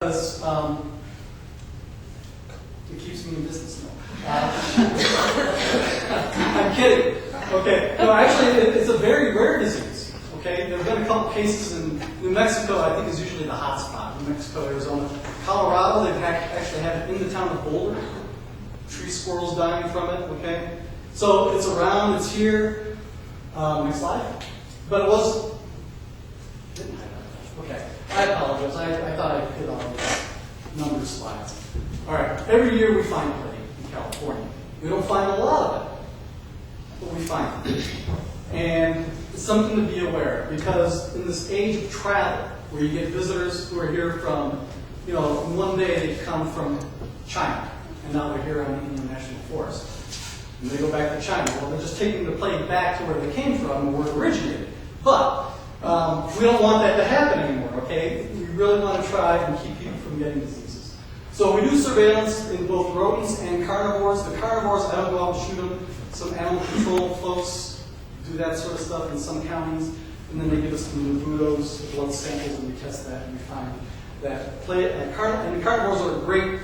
Because it keeps me in business now. I'm kidding. Okay, no, actually, it's a very rare disease. Okay, there have been a couple cases in New Mexico. I think is usually the hot spot. New Mexico, Arizona, Colorado. They've actually had it in the town of Boulder. Tree squirrels dying from it. Okay, so it's around. It's here. Next slide. But it was. Didn't I? Okay, I apologize. I thought I did all the number slides. All right. Every year we find plague in California. We don't find a lot of it, but we find it. And it's something to be aware of, because in this age of travel, where you get visitors who are here from, one day they come from China, and now they're here on the Inyo National Forest. And they go back to China. Well, they're just taking the plague back to where they came from and where it originated. But we don't want that to happen anymore, okay? We really want to try and keep people from getting diseases. So we do surveillance in both rodents and carnivores. The carnivores, I don't go out and shoot them. Some animal control folks do that sort of stuff in some counties. And then they give us the those blood samples, and we test that, and we find that plague. And carnivores are a great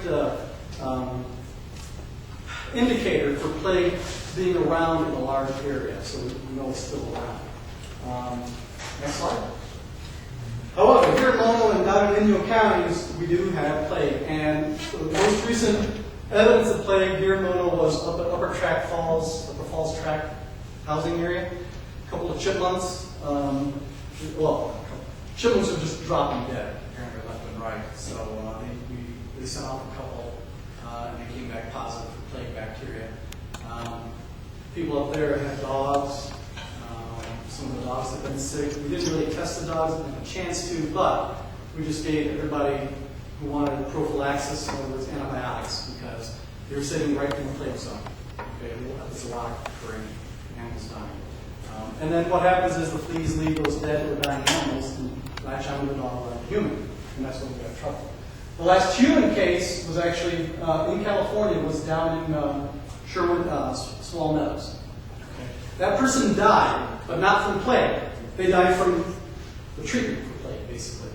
indicator for plague being around in a large area, so we know it's still around. Next slide. However, here at Borne and down in Inyo counties, we do have plague. And the most recent evidence of plague here in Borne was up at Upper Falls Tract housing area. A couple of chipmunks. Chipmunks are just dropping dead, apparently left and right. So they sent off a couple, and they came back positive for plague bacteria. People up there had dogs. Some of the dogs have been sick. We didn't really test the dogs, didn't have a chance to, but we just gave everybody who wanted prophylaxis, in other words, antibiotics, because they were sitting right in the plague zone. Okay, there's a lot occurring, animals dying. And then what happens is the fleas leave those dead or dying animals and latch onto the dog like a human, and that's when we got trouble. The last human case was actually in California, was down in Sherwood, Small Meadows. That person died, but not from plague. They died from the treatment for plague, basically.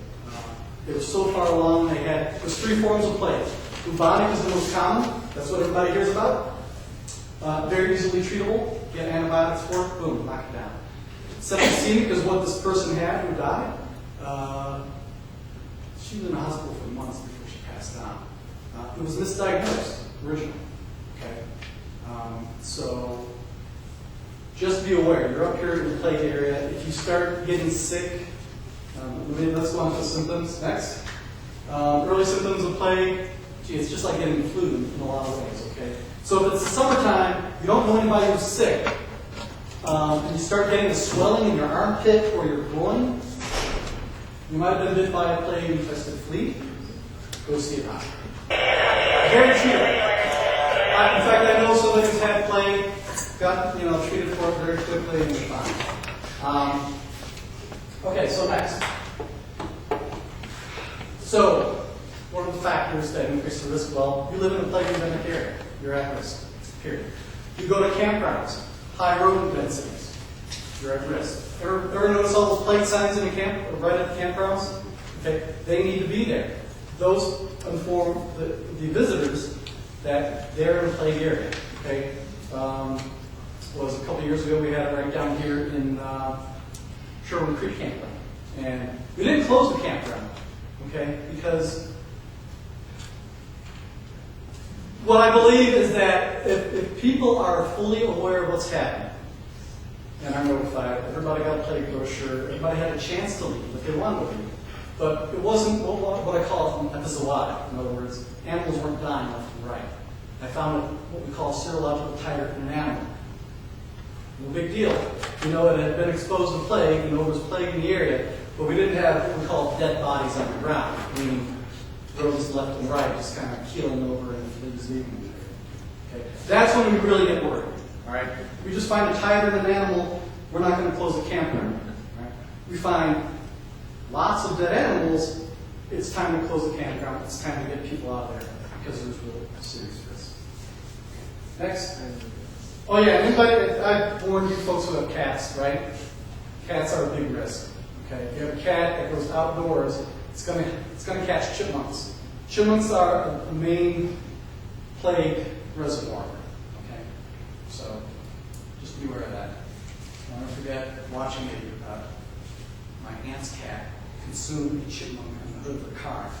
They were so far along, there's 3 forms of plague. Bubonic is the most common. That's what everybody hears about. Very easily treatable. Get antibiotics for it, boom, knock it down. Septicemic is what this person had who died. She was in the hospital for months before she passed on. It was misdiagnosed originally. Okay, so just be aware, you're up here in the plague area. If you start getting sick, let's go on to the symptoms next. Early symptoms of plague, it's just like getting the flu in a lot of ways, okay? So if it's the summertime, you don't know anybody who's sick, and you start getting a swelling in your armpit or your groin, you might have been bit by a plague-infested flea, go see a doctor. Very treatable. In fact, I know somebody who's had plague, got treated for it very quickly, and we're fine. Okay, so next. So, what are the factors that increase the risk? Well, you live in a plague-endemic area. You're at risk, period. You go to campgrounds, high rodent densities. You're at risk. Ever notice all those plague signs in the camp, right at the campgrounds? Okay, they need to be there. Those inform the visitors that they're in a plague area. Okay. Was a couple years ago, we had it right down here in Sherwood Creek Campground. And we didn't close the campground, okay, because what I believe is that if people are fully aware of what's happening, and are notified, everybody got a plague brochure, everybody had a chance to leave if they wanted to leave. But it wasn't what I call epizootic. In other words, animals weren't dying left and right. I found what we call serological titer in an animal. No big deal. We know it had been exposed to plague, we know there was plague in the area, but we didn't have what we call dead bodies on the ground, meaning rodents left and right just kind of keeling over and fleas leaving. Okay. That's when we really get worried. All right? We just find a titer in an animal, we're not going to close the campground. Right? We find lots of dead animals, it's time to close the campground, it's time to get people out of there because there's real serious risk. Next. Oh yeah, I warned you folks who have cats, right? Cats are a big risk. Okay, if you have a cat that goes outdoors, it's gonna catch chipmunks. Chipmunks are a main plague reservoir. Okay, so just be aware of that. I'll never forget watching my aunt's cat consume a chipmunk in the hood of her car.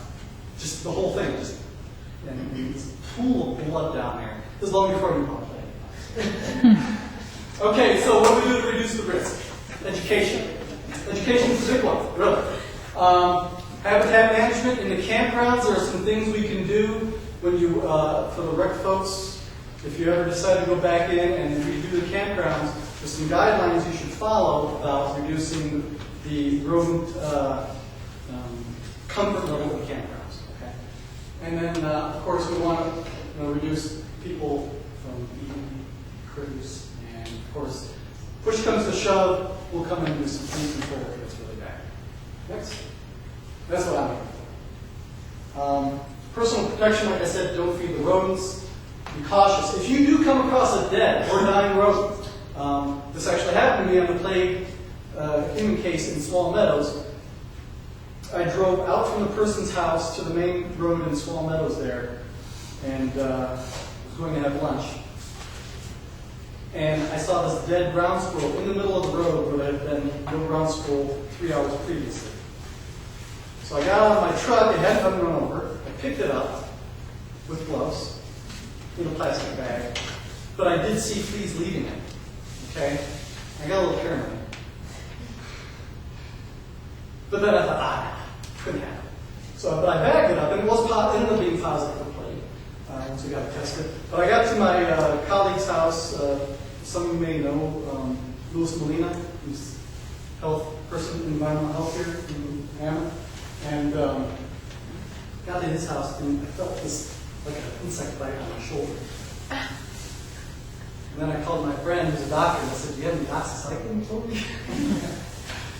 Just the whole thing, and this pool of blood down there. This is long before I knew about plague. Okay, so what do we do to reduce the risk? Education. Education is a big one, really. Habitat management in the campgrounds. There are some things we can do when you, for the rec folks, if you ever decide to go back in and redo the campgrounds, there's some guidelines you should follow about reducing the rodent comfort level of campgrounds. Okay, and then of course we want to reduce people from eating critters, and of course, push comes to shove, we'll come in and do some food control if it's really bad. Next, that's what I'm looking for. Personal protection, like I said, don't feed the rodents. Be cautious. If you do come across a dead or dying rodent, this actually happened to me on the plague human case in Swall Meadows. I drove out from the person's house to the main road in Swall Meadows there, and was going to have lunch. And I saw this dead ground squirrel in the middle of the road where there had been no ground squirrel 3 hours previously. So I got out of my truck, it hadn't been run over. I picked it up with gloves in a plastic bag, but I did see fleas leaving it. Okay? I got a little paranoid. But then I thought, couldn't happen. So, but I bagged it up, and it ended up being positive for plague once we got it tested. But I got to my colleague's house. Some of you may know Louis Molina, who's a health person in environmental health here in Hammond. And got to his house, and I felt this, like an insect bite on my shoulder. And then I called my friend, who's a doctor, and I said, do you have any doxycycline for me?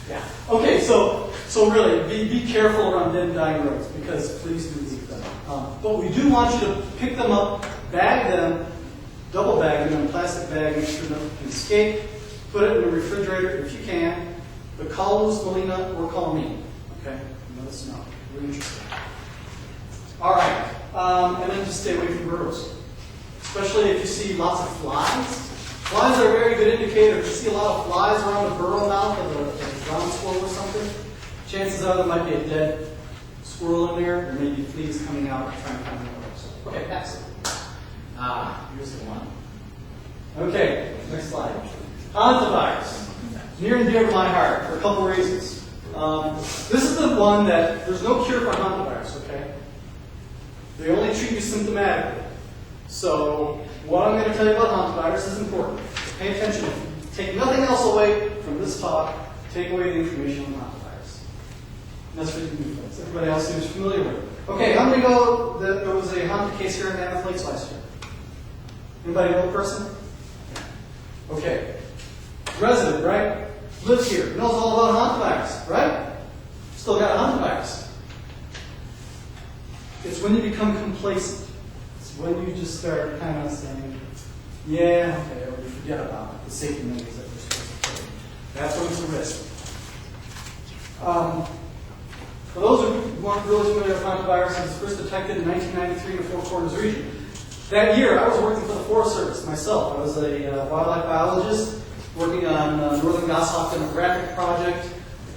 Yeah. Okay, so really, be careful around dead and dying rodents, because fleas do leave them. But we do want you to pick them up, bag them, double bag them in a plastic bag, make sure nothing can escape, put it in the refrigerator if you can, but call Louis Molina or call me. Okay? Let us know. We're interested. All right. And then just stay away from burrows, especially if you see lots of flies. Flies are a very good indicator. If you see a lot of flies around the burrow mouth of a ground squirrel or something, chances are there might be a dead squirrel in there, or maybe fleas coming out trying to find the burrows. Okay, excellent. Here's the one. Okay, next slide. Hantavirus. Near and dear to my heart for a couple reasons. This is the one that there's no cure for hantavirus, okay? They only treat you symptomatically. So what I'm going to tell you about hantavirus is important. Pay attention. Take nothing else away from this talk. Take away the information on hantavirus. And that's what you can do, folks. Everybody else seems familiar with it. Okay, how many know that there was a Hanta case here in Mammoth Lakes last year? Anybody know the person? Okay. Resident, right? Lives here. Knows all about hantavirus, right? Still got hantavirus. It's when you become complacent. It's when you just start kind of saying, yeah, okay, or you forget about it, the safety measures that we're supposed to take. That's when it's a risk. For those who aren't really familiar with hantavirus, it was first detected in 1993 in the Four Corners region. That year, I was working for the Forest Service myself. I was a wildlife biologist working on northern goshawk demographic project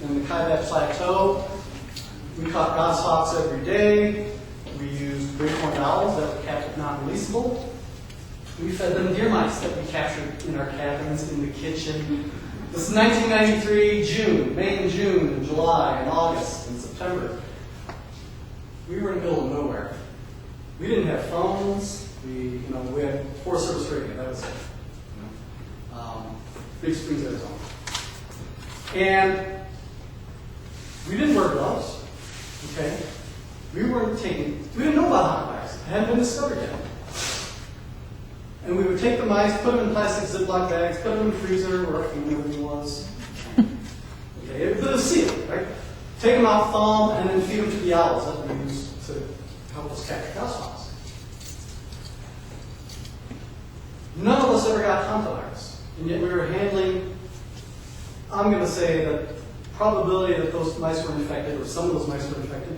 in the Kaibet Plateau. We caught goshawks every day. We used great horned owls that were captive non-releasable. We fed them deer mice that we captured in our cabins, in the kitchen. This is 1993, June, May and June, and July, and August, and September. We were in the middle of nowhere. We didn't have phones. We had Forest Service radio. That was it. Big Springs, Arizona. And we didn't wear gloves. Okay? We didn't know about hantavirus. It hadn't been discovered yet. And we would take the mice, put them in plastic Ziploc bags, put them in the freezer, or whatever it was. Okay, it was sealed, right? Take them out, thaw them, and then feed them to the owls that we use to help us capture goshawks. None of us ever got hantavirus, and yet we were handling, I'm going to say that probability that those mice were infected, or some of those mice were infected,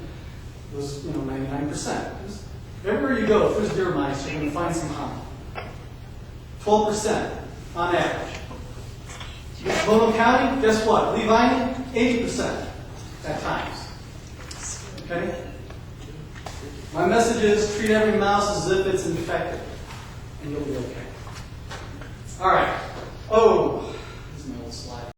It was, 99%. Everywhere you go, if there's deer mice, you're going to find some honey. 12% on average. Bono County, guess what? Levine, 80% at times. Okay? My message is treat every mouse as if it's infected, and you'll be okay. All right. Oh, this is my old slide.